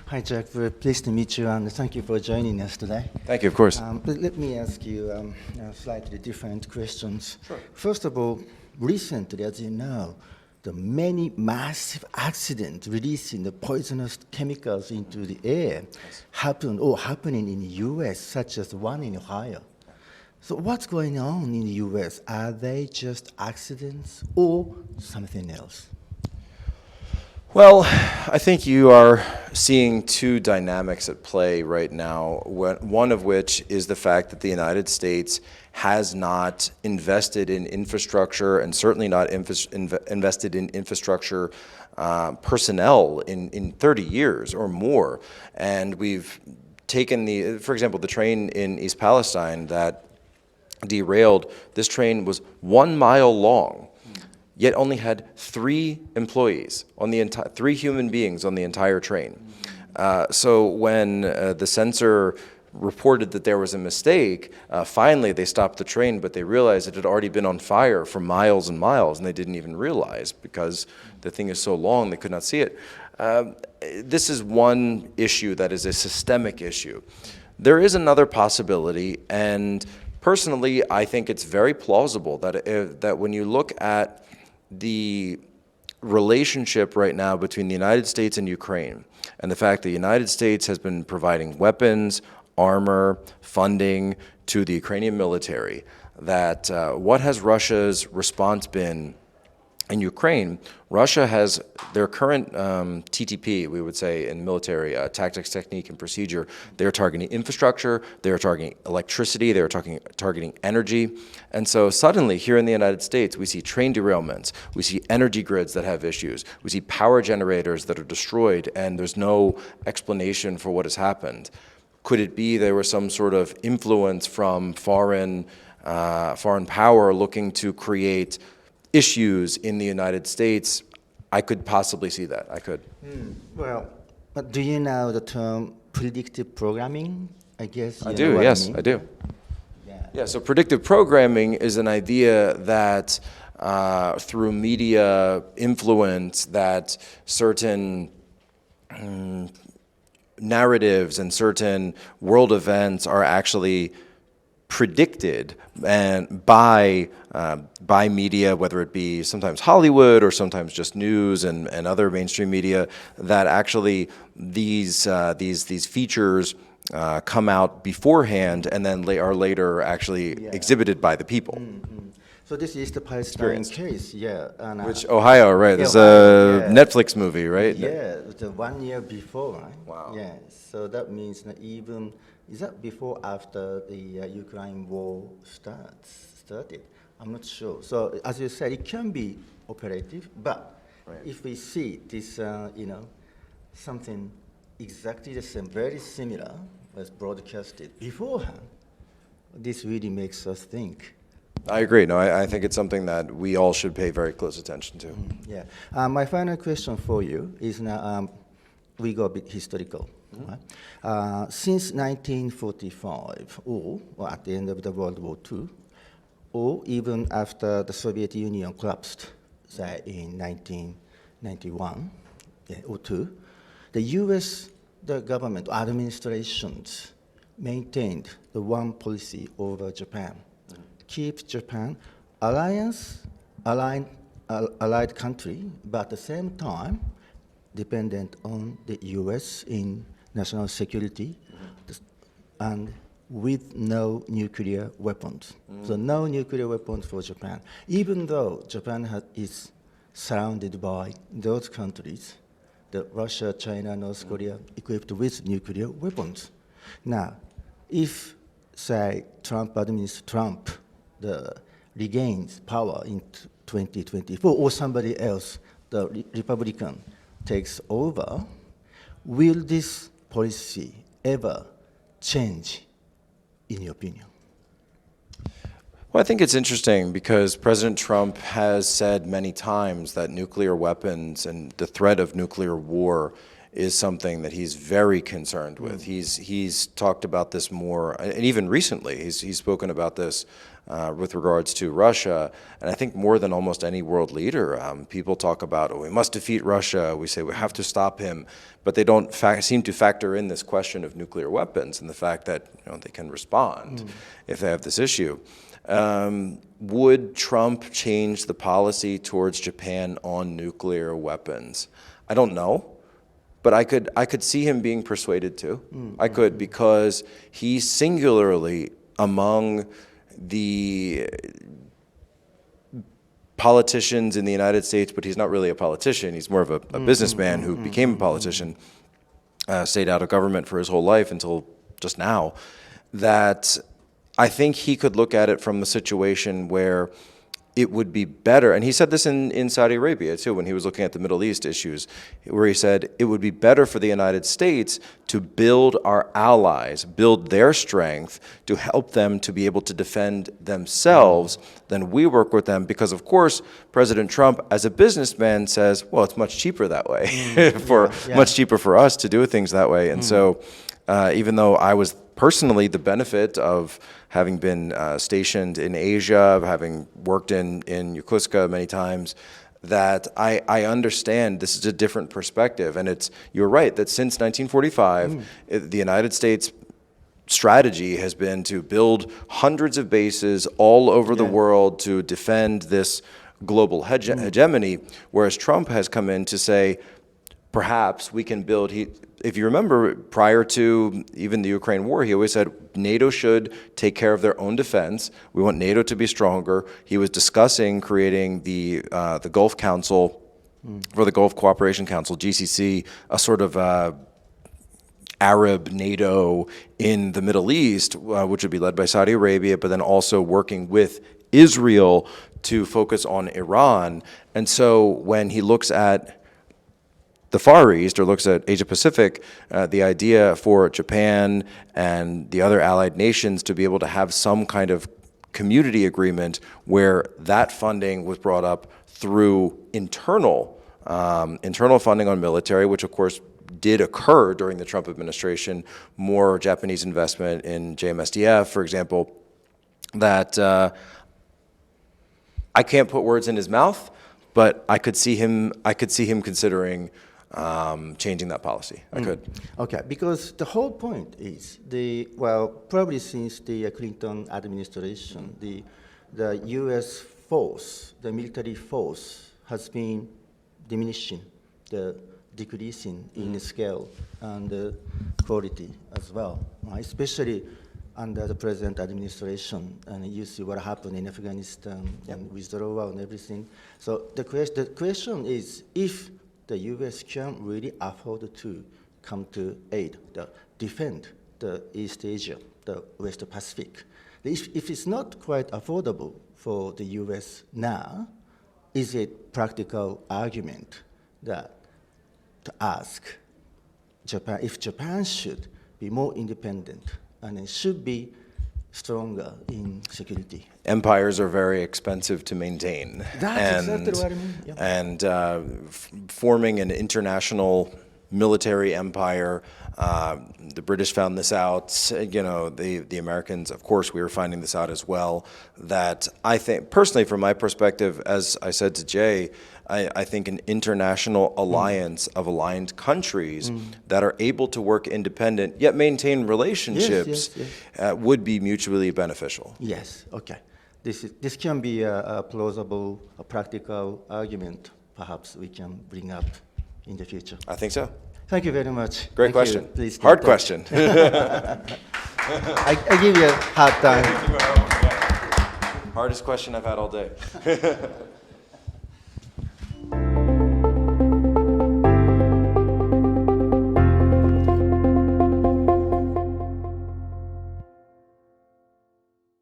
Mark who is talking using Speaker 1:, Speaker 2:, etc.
Speaker 1: Hi, Jack. Very pleased to meet you, and thank you for joining us today.
Speaker 2: Thank you, of course.
Speaker 1: But let me ask you slightly different questions.
Speaker 2: Sure.
Speaker 1: First of all, recently, as you know, the many massive accidents releasing the poisonous chemicals into the air happening in the U.S., such as the one in Ohio. So what's going on in the U.S.? Are they just accidents or something else?
Speaker 2: Well, I think you are seeing two dynamics at play right now, one of which is the fact that the United States has not invested in infrastructure and certainly not invested in infrastructure personnel in 30 years or more. And we've taken for example, the train in East Palestine that derailed, this train was 1 mile long, yet only had 3 employees on the 3 human beings on the entire train. So when the censor reported that there was a mistake, finally they stopped the train, but they realized it had already been on fire for miles and miles, and they didn't even realize because the thing is so long they could not see it. This is one issue that is a systemic issue. There is another possibility, and personally I think it's very plausible that when you look at the relationship right now between the United States and Ukraine, and the fact that the United States has been providing weapons, armor, funding to the Ukrainian military, that what has Russia's response been in Ukraine? Russia has their current TTP, we would say in military, tactics, technique, and procedure. They're targeting infrastructure, they're targeting electricity, they're targeting energy. And so suddenly here in the United States, we see train derailments, we see energy grids that have issues, we see power generators that are destroyed, and there's no explanation for what has happened. Could it be there was some sort of influence from foreign power looking to create issues in the United States? I could possibly see that. I could.
Speaker 1: Well, do you know the term predictive programming? I guess
Speaker 2: I do. Yes, I do. Yeah. So predictive programming is an idea that through media influence, that certain narratives and certain world events are actually predicted and by media, whether it be sometimes Hollywood or sometimes just news and other mainstream media, that actually these features come out beforehand and then are later actually exhibited by the people.
Speaker 1: Mm-hmm. So this is the Palestine case, and,
Speaker 2: which Ohio, right? There's a Netflix movie, right?
Speaker 1: Yeah, the 1 year before, right?
Speaker 2: Wow.
Speaker 1: Yeah, so that means that even, is that before after the Ukraine war started? I'm not sure. So as you said, it can be operative, but if we see this, something exactly the same, very similar, was broadcasted beforehand, this really makes us think.
Speaker 2: I agree. No, I think it's something that we all should pay very close attention to.
Speaker 1: Yeah. My final question for you is now, we go a bit historical. Mm-hmm. Right? Since 1945, or at the end of the World War II, or even after the Soviet Union collapsed, say in 1991 or 2, the U.S. the government administrations maintained the one policy over Japan. Keep Japan allied country, but at the same time dependent on the U.S. in national security, and with no nuclear weapons. So no nuclear weapons for Japan, even though Japan is surrounded by those countries, the Russia, China, North Korea, equipped with nuclear weapons. Now, if, say, Trump regains power in 2024, or somebody else, the Republican, takes over, will this policy ever change, in your opinion?
Speaker 2: Well, I think it's interesting because President Trump has said many times that nuclear weapons and the threat of nuclear war is something that he's very concerned with. He's talked about this more, and even recently, he's spoken about this with regards to Russia, and I think more than almost any world leader. People talk about, oh, we must defeat Russia, we say we have to stop him, but they don't seem to factor in this question of nuclear weapons and the fact that they can respond if they have this issue. Would Trump change the policy towards Japan on nuclear weapons? I don't know. But I could see him being persuaded to. I could, because he's singularly among the politicians in the United States, but he's not really a politician. He's more of a businessman who became a politician, stayed out of government for his whole life until just now, that I think he could look at it from the situation where it would be better, and he said this in Saudi Arabia too, when he was looking at the Middle East issues, where he said it would be better for the United States to build our allies, build their strength to help them to be able to defend themselves than we work with them, because of course President Trump as a businessman says, well, it's much cheaper that way, much cheaper for us to do things that way. And so even though I was personally the benefit of having been stationed in Asia, of having worked in Yokosuka many times, that I understand this is a different perspective. And you're right, that since 1945, the United States strategy has been to build hundreds of bases all over the world to defend this global hegemony, whereas Trump has come in to say, perhaps we can build, if you remember, prior to even the Ukraine war, he always said NATO should take care of their own defense. We want NATO to be stronger. He was discussing creating the Gulf Council, or the Gulf Cooperation Council, GCC, a sort of Arab NATO in the Middle East, which would be led by Saudi Arabia, but then also working with Israel to focus on Iran. And so when he looks at the Far East, or looks at Asia Pacific, the idea for Japan and the other allied nations to be able to have some kind of community agreement where that funding was brought up through internal funding on military, which of course did occur during the Trump administration, more Japanese investment in JMSDF, for example, that I can't put words in his mouth, but I could see him considering changing that policy. I could.
Speaker 1: Okay, because the whole point is probably since the Clinton administration, the U.S. force, the military force, has been diminishing, decreasing in scale and quality as well, especially under the present administration. And you see what happened in Afghanistan and withdrawal and everything. So the question is, if the U.S. can really afford to come to aid, defend the East Asia, the West Pacific. If it's not quite affordable for the U.S. now, is it practical argument that to ask Japan, if Japan should be more independent and it should be stronger in security?
Speaker 2: Empires are very expensive to maintain.
Speaker 1: That's exactly what I mean. Yeah.
Speaker 2: And forming an international military empire, the British found this out, the Americans, of course, we were finding this out as well, that I think, personally from my perspective, as I said to Jay, I think an international alliance of aligned countries that are able to work independent yet maintain relationships would be mutually beneficial.
Speaker 1: Yes, okay. This can be a plausible, a practical argument perhaps we can bring up in the future.
Speaker 2: I think so.
Speaker 1: Thank you very much.
Speaker 2: Great question. Hard question.
Speaker 1: I give you a hard time.
Speaker 2: Hardest question I've had all day.